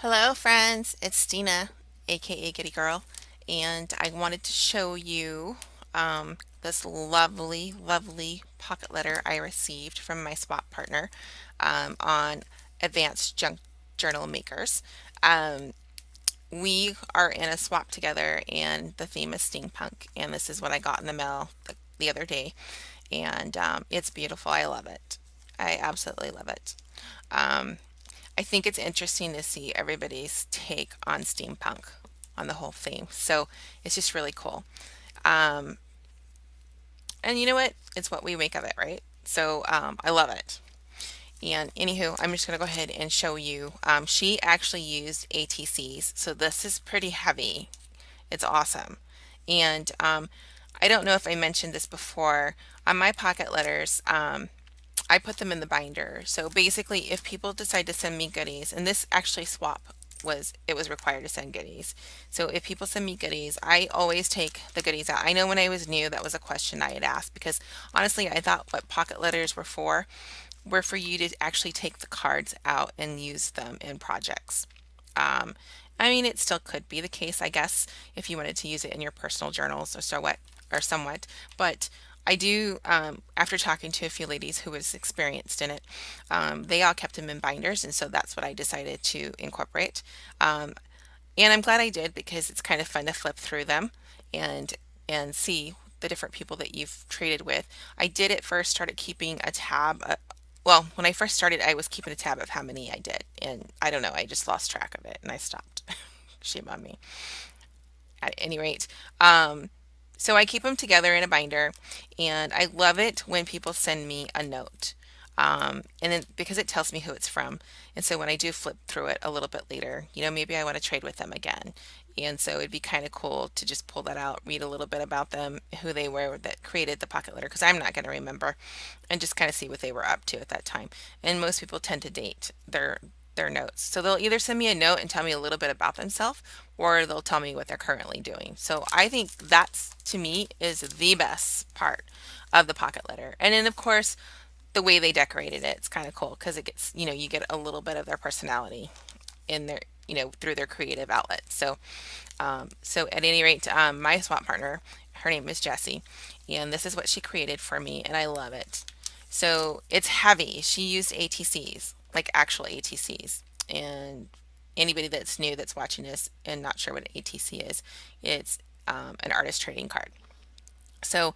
Hello friends, it's Dina, aka Giddy Girl, and I wanted to show you this lovely pocket letter I received from my swap partner on Advanced Junk Journal Makers. Um, we are in a swap together, and the theme is steampunk, and this is what I got in the mail the other day, and it's beautiful. I love it. I absolutely love it. Um, I think it's interesting to see everybody's take on steampunk, on the whole theme. So it's just really cool. Um, and you know what? It's what we make of it, right? So I love it. And anywho, I'm just going to go ahead and show you. She actually used ATCs, so this is pretty heavy. It's awesome. And I don't know if I mentioned this before. On my pocket letters, I put them in the binder. So basically, if people decide to send me goodies, and this actually swap was required to send goodies. So if people send me goodies, I always take the goodies out. I know when I was new, that was a question I had asked because honestly, I thought what pocket letters were for you to actually take the cards out and use them in projects. Um, I mean, it still could be the case, I guess, if you wanted to use it in your personal journals or somewhat. But I do, after talking to a few ladies who was experienced in it, they all kept them in binders, and so that's what I decided to incorporate. Um, and I'm glad I did because it's kind of fun to flip through them and see the different people that you've traded with. I did at first started keeping a tab. Well, when I first started, I was keeping a tab of how many I did, and I don't know, I just lost track of it and I stopped. Shame on me. At any rate, so I keep them together in a binder, and I love it when people send me a note. And then because it tells me who it's from, and so when I do flip through it a little bit later, maybe I want to trade with them again. And so it'd be kind of cool to just pull that out, read a little bit about them, who they were that created the pocket letter, because I'm not going to remember, and just kind of see what they were up to at that time. And most people tend to date their notes. So they'll either send me a note and tell me a little bit about themselves, or they'll tell me what they're currently doing. So I think that's, to me, is the best part of the pocket letter. And then, of course, the way they decorated it, it's kind of cool because it gets, you get a little bit of their personality in their, through their creative outlet. So at any rate, my swap partner, her name is Jessie, and this is what she created for me, and I love it. So it's heavy. She used ATCs, like actual ATCs. And anybody that's new that's watching this and not sure what an ATC is, it's an artist trading card. So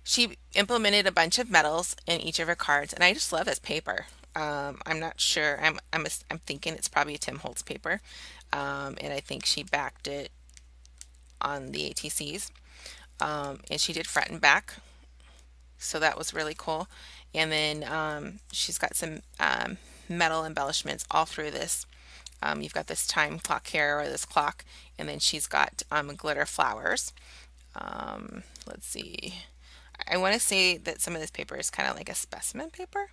she implemented a bunch of metals in each of her cards, and I just love this paper. I'm not sure. I'm thinking it's probably a Tim Holtz paper, and I think she backed it on the ATCs, and she did front and back, so that was really cool. And then she's got some metal embellishments all through this. You've got this time clock here, or this clock, and then she's got glitter flowers. Let's see. I want to say that some of this paper is kind of like a specimen paper.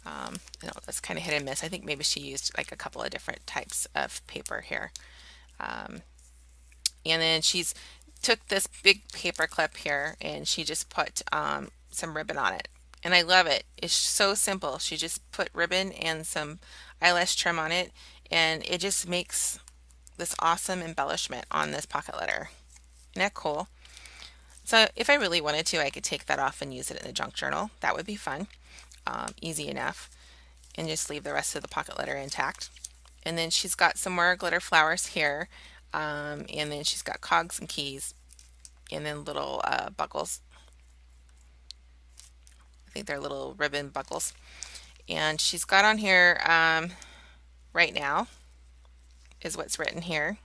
That's kind of hit and miss. I think maybe she used like a couple of different types of paper here. Um, and then she's took this big paper clip here and she just put some ribbon on it. And I love it. It's so simple. She just put ribbon and some eyelash trim on it, and it just makes this awesome embellishment on this pocket letter. Isn't that cool? So if I really wanted to, I could take that off and use it in the junk journal. That would be fun. Easy enough. And just leave the rest of the pocket letter intact. And then she's got some more glitter flowers here. And then she's got cogs and keys, and then little buckles. I think they're little ribbon buckles. And she's got on here, right now is what's written here.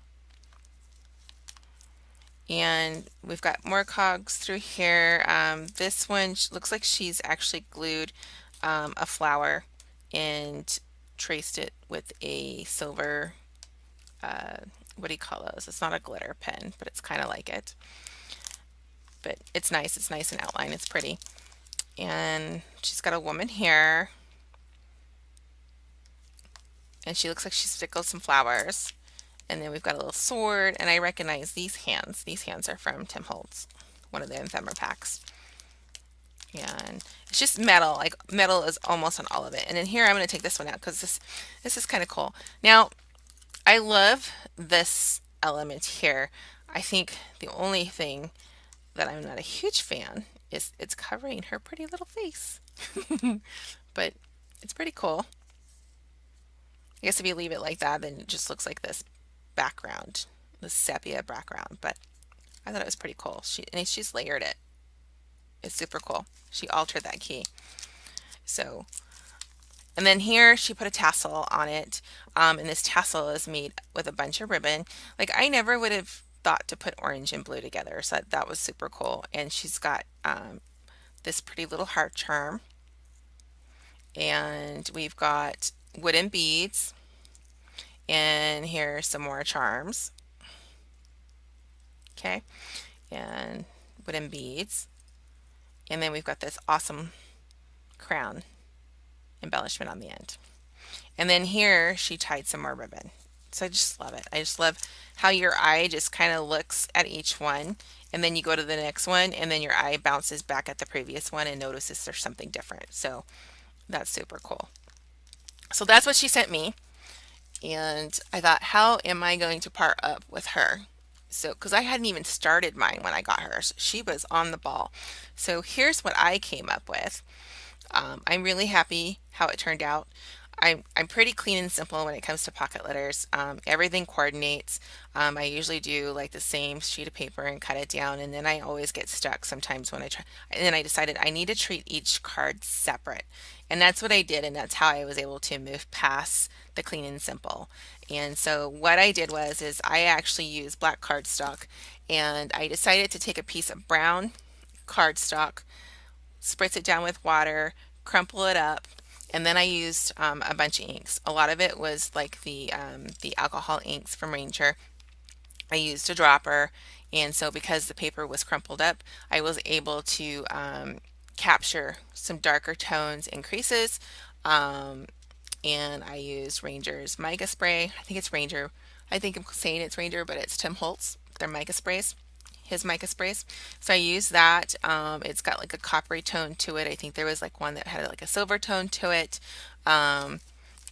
And we've got more cogs through here. This one looks like she's actually glued a flower and traced it with a silver, what do you call those? It's not a glitter pen, but it's kind of like it. But it's nice. It's nice in outline. It's pretty. And she's got a woman here. And she looks like she stickled some flowers. And then we've got a little sword, and I recognize these hands. These hands are from Tim Holtz, one of the ephemera packs. And it's just metal. Like metal is almost on all of it. And then here I'm going to take this one out because this is kind of cool. Now, I love this element here. I think the only thing that I'm not a huge fan is it's covering her pretty little face. But it's pretty cool. I guess if you leave it like that, then it just looks like this background, this sepia background. But I thought it was pretty cool. She's layered it. It's super cool. She altered that key. So, and then here she put a tassel on it. And this tassel is made with a bunch of ribbon. Like I never would have thought to put orange and blue together. So that was super cool. And she's got this pretty little heart charm. And we've got wooden beads. And here's some more charms. Okay. And wooden beads. And then we've got this awesome crown embellishment on the end. And then here she tied some more ribbon. So I just love it. I just love how your eye just kind of looks at each one and then you go to the next one and then your eye bounces back at the previous one and notices there's something different. So that's super cool. So that's what she sent me. And I thought, how am I going to part up with her? So, because I hadn't even started mine when I got hers, she was on the ball. So here's what I came up with. I'm really happy how it turned out. I'm pretty clean and simple when it comes to pocket letters. Everything coordinates. I usually do like the same sheet of paper and cut it down, and then I always get stuck sometimes when I try. And then I decided I need to treat each card separate, and that's what I did, and that's how I was able to move past the clean and simple. And so what I did was is I actually used black cardstock, and I decided to take a piece of brown cardstock, spritz it down with water, crumple it up, and then I used a bunch of inks. A lot of it was like the alcohol inks from Ranger. I used a dropper, and so because the paper was crumpled up, I was able to capture some darker tones and creases. Um, and I used Ranger's mica spray. I think it's Ranger. I think I'm saying it's Ranger, but it's Tim Holtz. Their mica sprays, his mica sprays. So I used that. It's got like a coppery tone to it. I think there was like one that had like a silver tone to it. Um,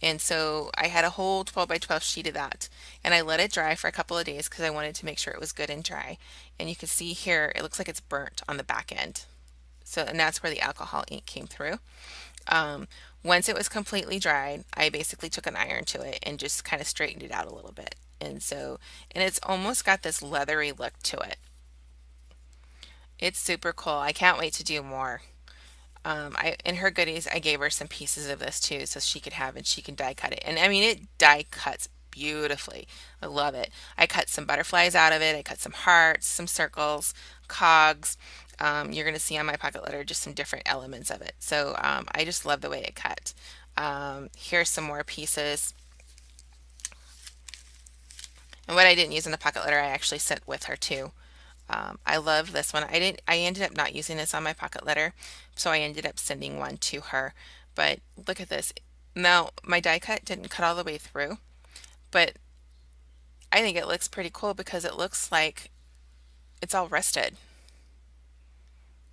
and so I had a whole 12 by 12 sheet of that. And I let it dry for a couple of days because I wanted to make sure it was good and dry. And you can see here, it looks like it's burnt on the back end. So, and that's where the alcohol ink came through. Um, Once it was completely dried, I basically took an iron to it and just kind of straightened it out a little bit. And so, and it's almost got this leathery look to it. It's super cool. I can't wait to do more. In her goodies, I gave her some pieces of this too, so she could have and she can die cut it. And I mean, it die cuts beautifully. I love it. I cut some butterflies out of it. I cut some hearts, some circles, cogs. You're going to see on my pocket letter just some different elements of it. So I just love the way it cut. Here's some more pieces. And what I didn't use in the pocket letter, I actually sent with her too. I love this one. I ended up not using this on my pocket letter, so I ended up sending one to her. But look at this. Now, my die cut didn't cut all the way through, but I think it looks pretty cool because it looks like it's all rusted.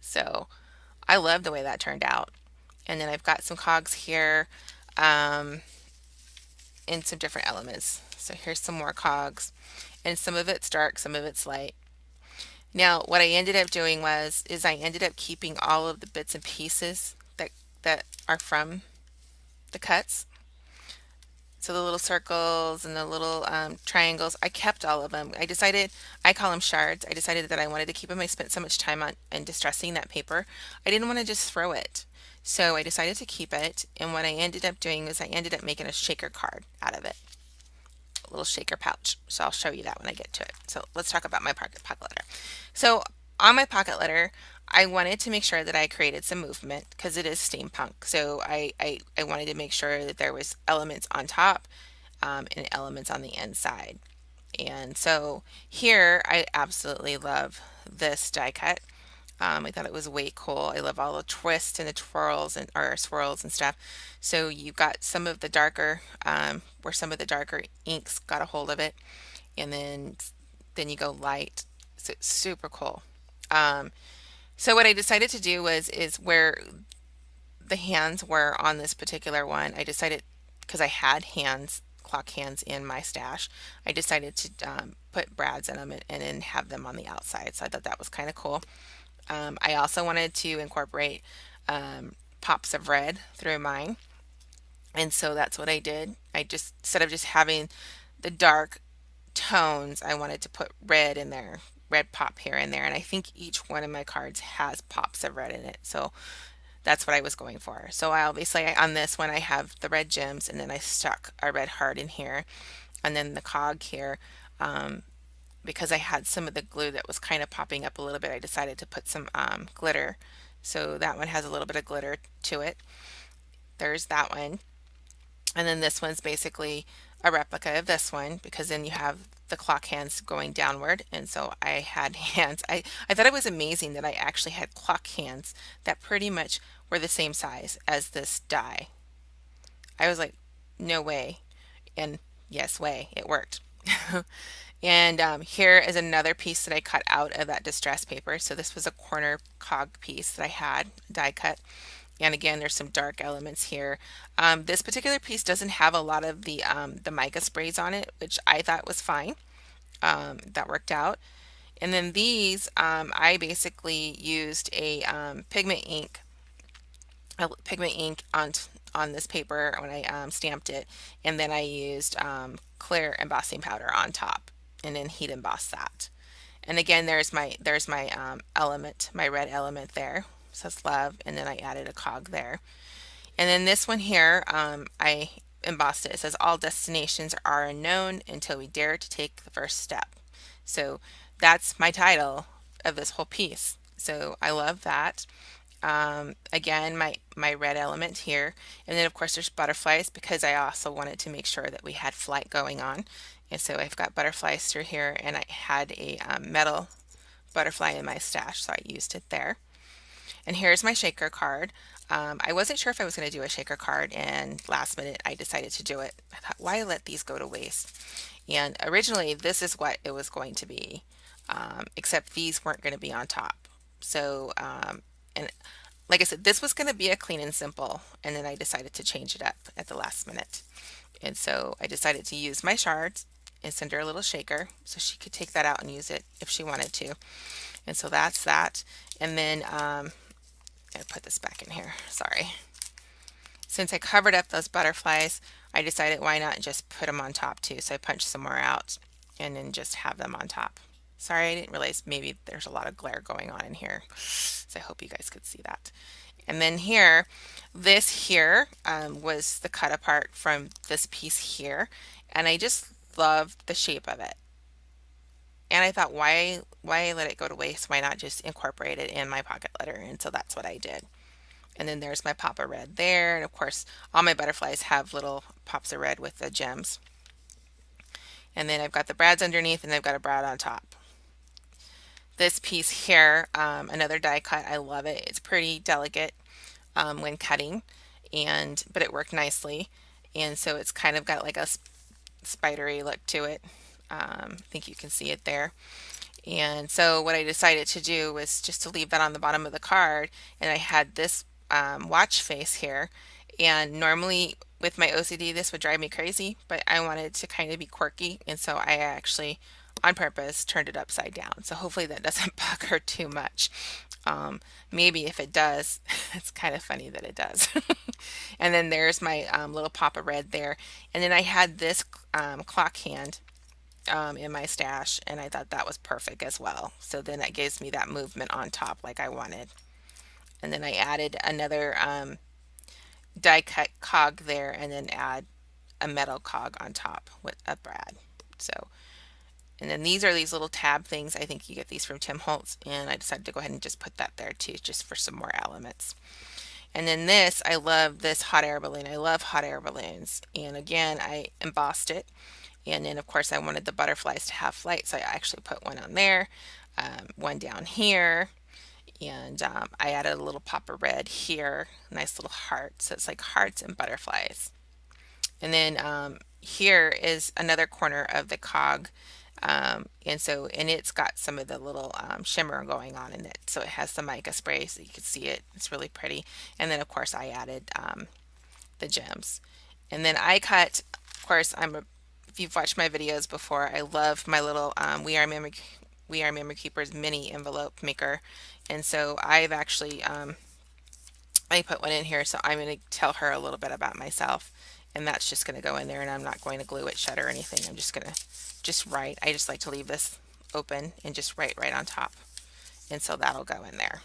So I love the way that turned out. And then I've got some cogs here um, in some different elements. So here's some more cogs, and some of it's dark, some of it's light. Now, what I ended up doing is I ended up keeping all of the bits and pieces that are from the cuts. So the little circles and the little triangles, I kept all of them. I call them shards. I decided that I wanted to keep them. I spent so much time on and distressing that paper. I didn't want to just throw it. So I decided to keep it. And what I ended up doing is I ended up making a shaker card out of it. A little shaker pouch. So I'll show you that when I get to it. So let's talk about my pocket letter. So on my pocket letter, I wanted to make sure that I created some movement because it is steampunk. So I wanted to make sure that there was elements on top and elements on the inside. And so here I absolutely love this die cut. I thought it was way cool. I love all the twists and the twirls and or swirls and stuff. So you got some of the darker, where some of the darker inks got a hold of it, and then you go light. So it's super cool. Um, so what I decided to do is where the hands were on this particular one. I decided because I had hands clock hands in my stash, I decided to put brads in them and then have them on the outside. So I thought that was kind of cool. I also wanted to incorporate pops of red through mine. And so that's what I did. I just, instead of just having the dark tones, I wanted to put red in there, red pop here and there. And I think each one of my cards has pops of red in it. So that's what I was going for. So I obviously, on this one, I have the red gems, and then I stuck a red heart in here. And then the cog here, because I had some of the glue that was kind of popping up a little bit, I decided to put some glitter. So that one has a little bit of glitter to it. There's that one. And then this one's basically a replica of this one, because then you have the clock hands going downward. And so I had hands. I thought it was amazing that I actually had clock hands that pretty much were the same size as this die. I was like, no way. And yes, way, it worked. And here is another piece that I cut out of that distress paper. So this was a corner cog piece that I had die cut. And again, there's some dark elements here. This particular piece doesn't have a lot of the mica sprays on it, which I thought was fine. That worked out. And then these, I basically used a pigment ink on this paper when I stamped it, and then I used clear embossing powder on top, and then heat embossed that. And again, there's my element, my red element there. It says love, and then I added a cog there. And then this one here, I embossed it. It says all destinations are unknown until we dare to take the first step. So that's my title of this whole piece. So I love that. Again, my red element here, and then of course there's butterflies, because I also wanted to make sure that we had flight going on. And so I've got butterflies through here, and I had a metal butterfly in my stash, so I used it there. And here's my shaker card. I wasn't sure if I was going to do a shaker card, and last minute I decided to do it. I thought, why let these go to waste? And originally this is what it was going to be, except these weren't going to be on top. So, and like I said, this was going to be a clean and simple, and then I decided to change it up at the last minute. And so I decided to use my shards and send her a little shaker so she could take that out and use it if she wanted to. And so that's that. And then I put this back in here. Sorry. Since I covered up those butterflies, I decided why not just put them on top too. So I punched some more out and then just have them on top. Sorry, I didn't realize maybe there's a lot of glare going on in here. So I hope you guys could see that. And then here, this here was the cut apart from this piece here. And I just love the shape of it. And I thought, why let it go to waste? Why not just incorporate it in my pocket letter? And so that's what I did. And then there's my pop of red there. And of course, all my butterflies have little pops of red with the gems. And then I've got the brads underneath, and I've got a brad on top. This piece here, another die cut. I love it. It's pretty delicate when cutting, but it worked nicely. And so it's kind of got like a spidery look to it. I think you can see it there. And so what I decided to do was just to leave that on the bottom of the card, and I had this watch face here. And normally with my OCD this would drive me crazy, but I wanted to kind of be quirky, and so I actually on purpose turned it upside down. So hopefully that doesn't bug her too much. Maybe if it does, it's kind of funny that it does. And then there's my little pop of red there. And then I had this clock hand in my stash, and I thought that was perfect as well. So then that gives me that movement on top like I wanted. And then I added another die cut cog there, and then add a metal cog on top with a brad. So, and then these are these little tab things. I think you get these from Tim Holtz, and I decided to go ahead and just put that there too, just for some more elements. And then this, I love this hot air balloon. I love hot air balloons. And again, I embossed it. And then of course I wanted the butterflies to have flight, so I actually put one on there, one down here, and I added a little pop of red here, nice little heart, so it's like hearts and butterflies. And then here is another corner of the cog, and it's got some of the little shimmer going on in it, so it has the mica spray, so you can see it. It's really pretty. And then of course I added the gems. And then I cut course, if you've watched my videos before, I love my little We Are Memory Keepers mini envelope maker. And so I've actually I put one in here, so I'm going to tell her a little bit about myself, and that's just going to go in there, and I'm not going to glue it shut or anything. I'm just going to just write. I just like to leave this open and just write right on top, and so that'll go in there.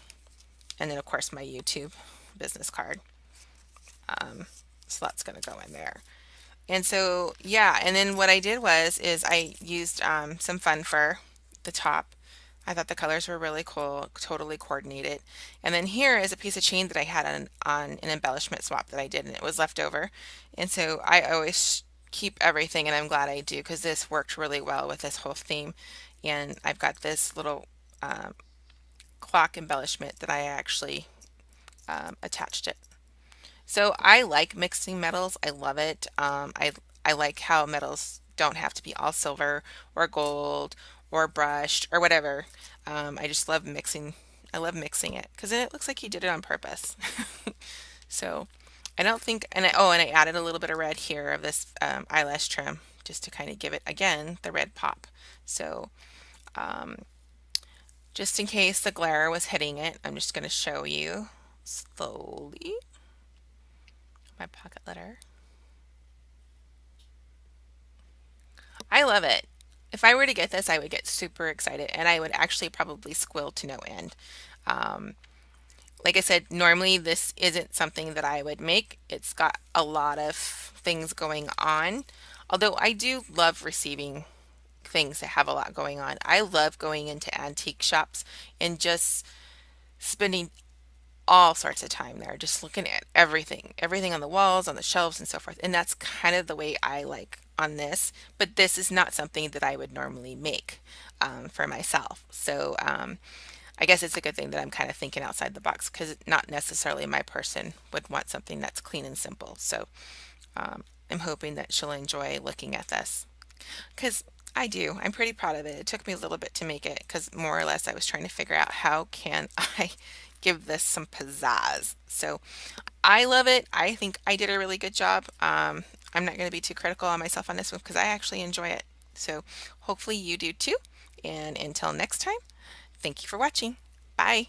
And then of course my YouTube business card. So that's going to go in there. And so yeah, and then what I did is I used some fun fur, the top. I thought the colors were really cool, totally coordinated. And then here is a piece of chain that I had on an embellishment swap that I did, and it was left over. And so I always keep everything, and I'm glad I do because this worked really well with this whole theme. And I've got this little clock embellishment that I actually attached it. So I like mixing metals. I love it. I like how metals don't have to be all silver or gold or brushed or whatever. I just love mixing. I love mixing it because then it looks like you did it on purpose. So I don't think, and I added a little bit of red here of this eyelash trim just to kind of give it again the red pop. So just in case the glare was hitting it, I'm just going to show you slowly my pocket letter. I love it. If I were to get this, I would get super excited and I would actually probably squill to no end. Um, like I said, normally this isn't something that I would make. It's got a lot of things going on. Although I do love receiving things that have a lot going on. I love going into antique shops and just spending all sorts of time there, just looking at everything on the walls, on the shelves, and so forth. And that's kind of the way I like on this. But this is not something that I would normally make for myself. So I guess it's a good thing that I'm kind of thinking outside the box because not necessarily my person would want something that's clean and simple. So I'm hoping that she'll enjoy looking at this because I do. I'm pretty proud of it. It took me a little bit to make it because more or less I was trying to figure out how can I give this some pizzazz. So I love it. I think I did a really good job. I'm not going to be too critical on myself on this one because I actually enjoy it. So hopefully you do too. And until next time, thank you for watching. Bye.